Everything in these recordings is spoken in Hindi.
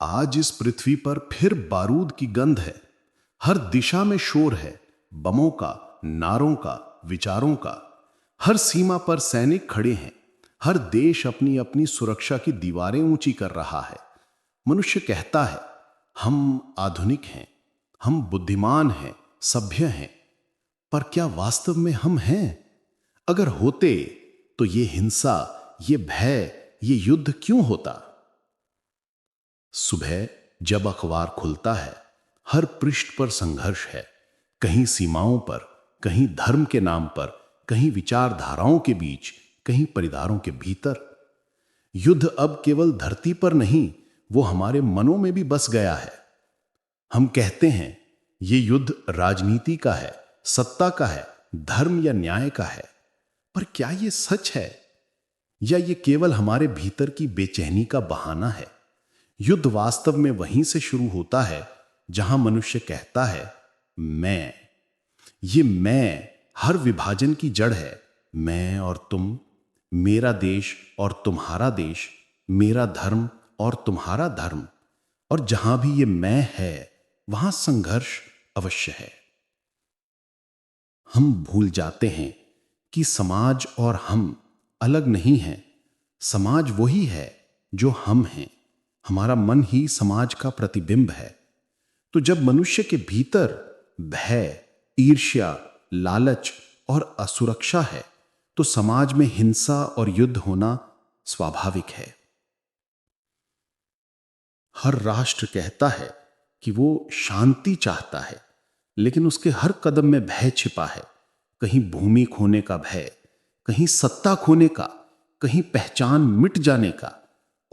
आज इस पृथ्वी पर फिर बारूद की गंध है। हर दिशा में शोर है, बमों का, नारों का, विचारों का। हर सीमा पर सैनिक खड़े हैं। हर देश अपनी अपनी सुरक्षा की दीवारें ऊंची कर रहा है। मनुष्य कहता है, हम आधुनिक हैं, हम बुद्धिमान हैं, सभ्य हैं। पर क्या वास्तव में हम हैं? अगर होते तो ये हिंसा, ये भय, ये युद्ध क्यों होता? सुबह जब अखबार खुलता है, हर पृष्ठ पर संघर्ष है। कहीं सीमाओं पर, कहीं धर्म के नाम पर, कहीं विचारधाराओं के बीच, कहीं परिवारों के भीतर। युद्ध अब केवल धरती पर नहीं, वो हमारे मनों में भी बस गया है। हम कहते हैं ये युद्ध राजनीति का है, सत्ता का है, धर्म या न्याय का है। पर क्या ये सच है, या ये केवल हमारे भीतर की बेचैनी का बहाना है? युद्ध वास्तव में वहीं से शुरू होता है जहां मनुष्य कहता है, मैं। ये मैं हर विभाजन की जड़ है। मैं और तुम, मेरा देश और तुम्हारा देश, मेरा धर्म और तुम्हारा धर्म। और जहां भी ये मैं है, वहां संघर्ष अवश्य है। हम भूल जाते हैं कि समाज और हम अलग नहीं हैं। समाज वही है जो हम हैं। हमारा मन ही समाज का प्रतिबिंब है। तो जब मनुष्य के भीतर भय, ईर्ष्या, लालच और असुरक्षा है, तो समाज में हिंसा और युद्ध होना स्वाभाविक है। हर राष्ट्र कहता है कि वो शांति चाहता है, लेकिन उसके हर कदम में भय छिपा है। कहीं भूमि खोने का भय, कहीं सत्ता खोने का, कहीं पहचान मिट जाने का।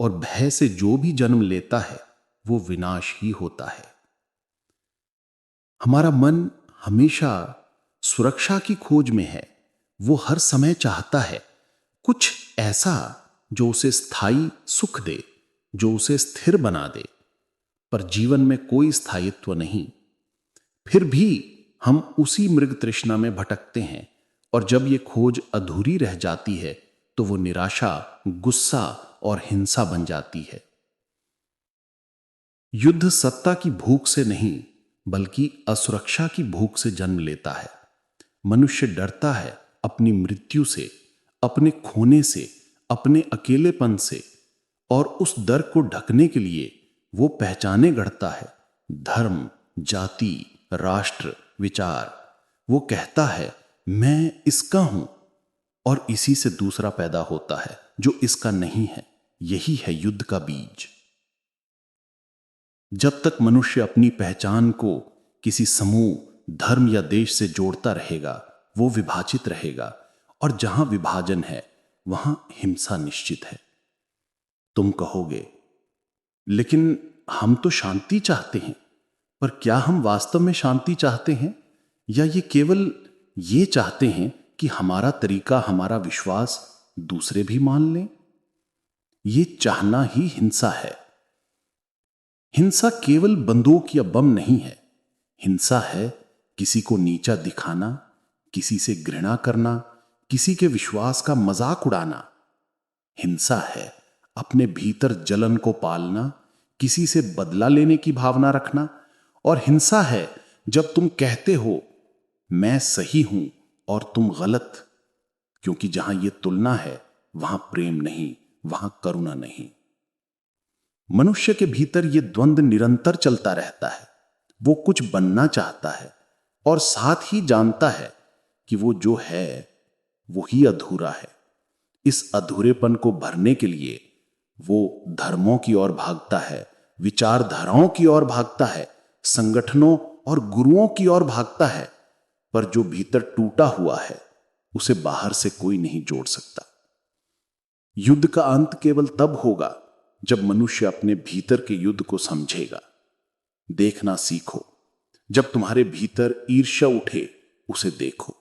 और भय से जो भी जन्म लेता है, वो विनाश ही होता है। हमारा मन हमेशा सुरक्षा की खोज में है। वो हर समय चाहता है कुछ ऐसा जो उसे स्थायी सुख दे, जो उसे स्थिर बना दे। पर जीवन में कोई स्थायित्व नहीं। फिर भी हम उसी मृग तृष्णा में भटकते हैं। और जब ये खोज अधूरी रह जाती है, तो वो निराशा, गुस्सा और हिंसा बन जाती है। युद्ध सत्ता की भूख से नहीं, बल्कि असुरक्षा की भूख से जन्म लेता है। मनुष्य डरता है अपनी मृत्यु से, अपने खोने से, अपने अकेलेपन से। और उस डर को ढकने के लिए वो पहचाने गढ़ता है, धर्म, जाति, राष्ट्र, विचार। वो कहता है, मैं इसका हूं, और इसी से दूसरा पैदा होता है जो इसका नहीं है। यही है युद्ध का बीज। जब तक मनुष्य अपनी पहचान को किसी समूह, धर्म या देश से जोड़ता रहेगा, वो विभाजित रहेगा। और जहां विभाजन है, वहां हिंसा निश्चित है। तुम कहोगे, लेकिन हम तो शांति चाहते हैं। पर क्या हम वास्तव में शांति चाहते हैं, या ये केवल ये चाहते हैं कि हमारा तरीका, हमारा विश्वास दूसरे भी मान लें? ये चाहना ही हिंसा है। हिंसा केवल बंदूक या बम नहीं है। हिंसा है किसी को नीचा दिखाना, किसी से घृणा करना, किसी के विश्वास का मजाक उड़ाना। हिंसा है अपने भीतर जलन को पालना, किसी से बदला लेने की भावना रखना। और हिंसा है जब तुम कहते हो, मैं सही हूं और तुम गलत। क्योंकि जहां यह तुलना है, वहां प्रेम नहीं, वहां करुणा नहीं। मनुष्य के भीतर यह द्वंद्व निरंतर चलता रहता है। वो कुछ बनना चाहता है, और साथ ही जानता है कि वो जो है वो ही अधूरा है। इस अधूरेपन को भरने के लिए वो धर्मों की ओर भागता है, विचारधाराओं की ओर भागता है, संगठनों और गुरुओं की ओर भागता है। पर जो भीतर टूटा हुआ है, उसे बाहर से कोई नहीं जोड़ सकता। युद्ध का अंत केवल तब होगा जब मनुष्य अपने भीतर के युद्ध को समझेगा। देखना सीखो। जब तुम्हारे भीतर ईर्ष्या उठे, उसे देखो।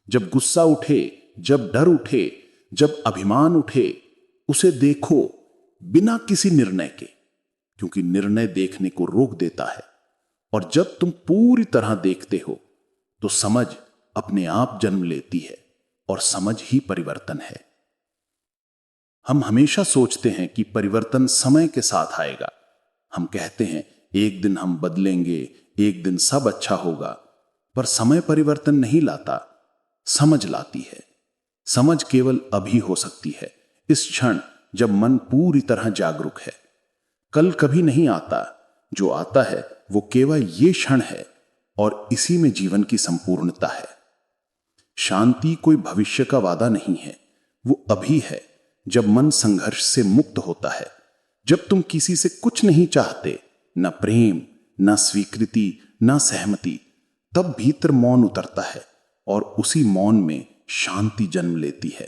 जब गुस्सा उठे, जब डर उठे, जब अभिमान उठे, उसे देखो, बिना किसी निर्णय के। क्योंकि निर्णय देखने को रोक देता है। और जब तुम पूरी तरह देखते हो, तो समझ अपने आप जन्म लेती है। और समझ ही परिवर्तन है। हम हमेशा सोचते हैं कि परिवर्तन समय के साथ आएगा। हम कहते हैं एक दिन हम बदलेंगे, एक दिन सब अच्छा होगा, पर समय परिवर्तन नहीं लाता, समझ लाती है। समझ केवल अभी हो सकती है, इस क्षण जब मन पूरी तरह जागरूक है। कल कभी नहीं आता, जो आता है वो केवल ये क्षण है और इसी में जीवन की संपूर्णता है। शांति कोई भविष्य का वादा नहीं है, वो अभी है जब मन संघर्ष से मुक्त होता है। जब तुम किसी से कुछ नहीं चाहते, न प्रेम, न स्वीकृति, न सहमति, तब भीतर मौन उतरता है और उसी मौन में शांति जन्म लेती है।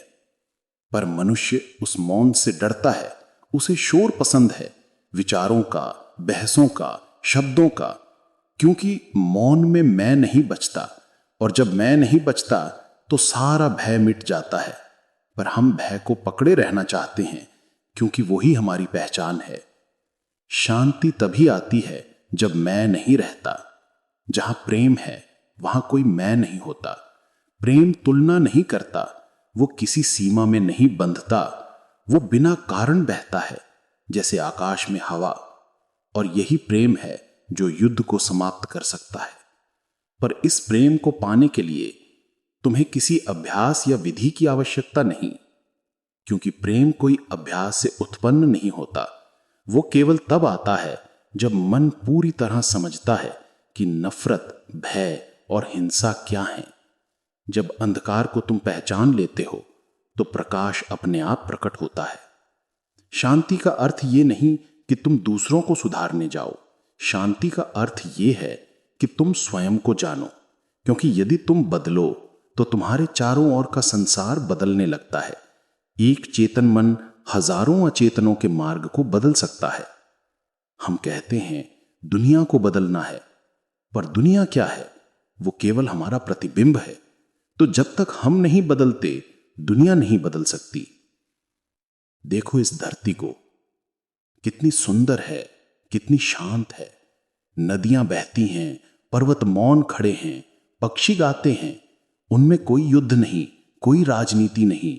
पर मनुष्य उस मौन से डरता है, उसे शोर पसंद है, विचारों का, बहसों का, शब्दों का, क्योंकि मौन में मैं नहीं बचता, और जब मैं नहीं बचता तो सारा भय मिट जाता है। पर हम भय को पकड़े रहना चाहते हैं, क्योंकि वही हमारी पहचान है। शांति तभी आती है जब मैं नहीं रहता। जहां प्रेम है वहां कोई मैं नहीं होता। प्रेम तुलना नहीं करता, वो किसी सीमा में नहीं बंधता, वो बिना कारण बहता है जैसे आकाश में हवा। और यही प्रेम है जो युद्ध को समाप्त कर सकता है। पर इस प्रेम को पाने के लिए तुम्हें किसी अभ्यास या विधि की आवश्यकता नहीं, क्योंकि प्रेम कोई अभ्यास से उत्पन्न नहीं होता। वो केवल तब आता है जब मन पूरी तरह समझता है कि नफरत, भय और हिंसा क्या है। जब अंधकार को तुम पहचान लेते हो तो प्रकाश अपने आप प्रकट होता है। शांति का अर्थ ये नहीं कि तुम दूसरों को सुधारने जाओ। शांति का अर्थ ये है कि तुम स्वयं को जानो, क्योंकि यदि तुम बदलो तो तुम्हारे चारों ओर का संसार बदलने लगता है। एक चेतन मन हजारों अचेतनों के मार्ग को बदल सकता है। हम कहते हैं दुनिया को बदलना है, पर दुनिया क्या है? वो केवल हमारा प्रतिबिंब है। तो जब तक हम नहीं बदलते, दुनिया नहीं बदल सकती। देखो इस धरती को, कितनी सुंदर है, कितनी शांत है। नदियां बहती हैं, पर्वत मौन खड़े हैं, पक्षी गाते हैं। उनमें कोई युद्ध नहीं, कोई राजनीति नहीं,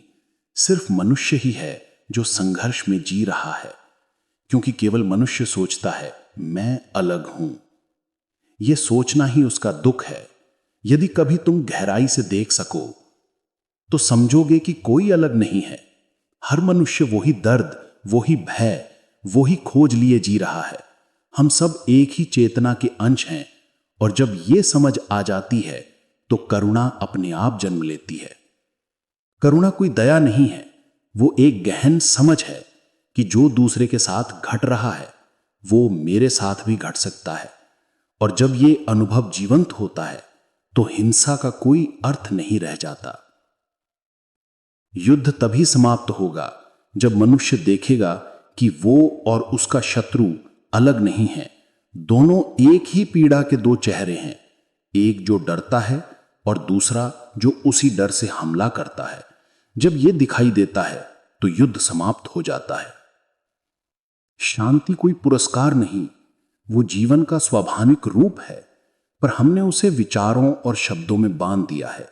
सिर्फ मनुष्य ही है जो संघर्ष में जी रहा है, क्योंकि केवल मनुष्य सोचता है मैं अलग हूं। यह सोचना ही उसका दुख है। यदि कभी तुम गहराई से देख सको तो समझोगे कि कोई अलग नहीं है। हर मनुष्य वही दर्द, वही भय, वही खोज लिए जी रहा है। हम सब एक ही चेतना के अंश हैं, और जब यह समझ आ जाती है तो करुणा अपने आप जन्म लेती है। करुणा कोई दया नहीं है, वो एक गहन समझ है कि जो दूसरे के साथ घट रहा है वो मेरे साथ भी घट सकता है। और जब ये अनुभव जीवंत होता है तो हिंसा का कोई अर्थ नहीं रह जाता। युद्ध तभी समाप्त होगा जब मनुष्य देखेगा कि वो और उसका शत्रु अलग नहीं है। दोनों एक ही पीड़ा के दो चेहरे हैं, एक जो डरता है और दूसरा जो उसी डर से हमला करता है। जब यह दिखाई देता है तो युद्ध समाप्त हो जाता है। शांति कोई पुरस्कार नहीं, वो जीवन का स्वाभाविक रूप है, पर हमने उसे विचारों और शब्दों में बांध दिया है।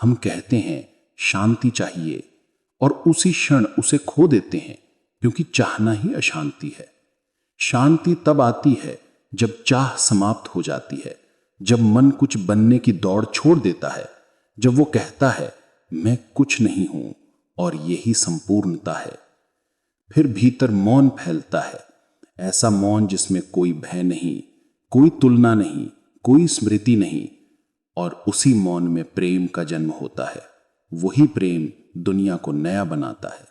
हम कहते हैं शांति चाहिए और उसी क्षण उसे खो देते हैं, क्योंकि चाहना ही अशांति है। शांति तब आती है जब चाह समाप्त हो जाती है, जब मन कुछ बनने की दौड़ छोड़ देता है, जब वो कहता है मैं कुछ नहीं हूं और यही संपूर्णता है। फिर भीतर मौन फैलता है, ऐसा मौन जिसमें कोई भय नहीं, कोई तुलना नहीं, कोई स्मृति नहीं, और उसी मौन में प्रेम का जन्म होता है। वही प्रेम दुनिया को नया बनाता है।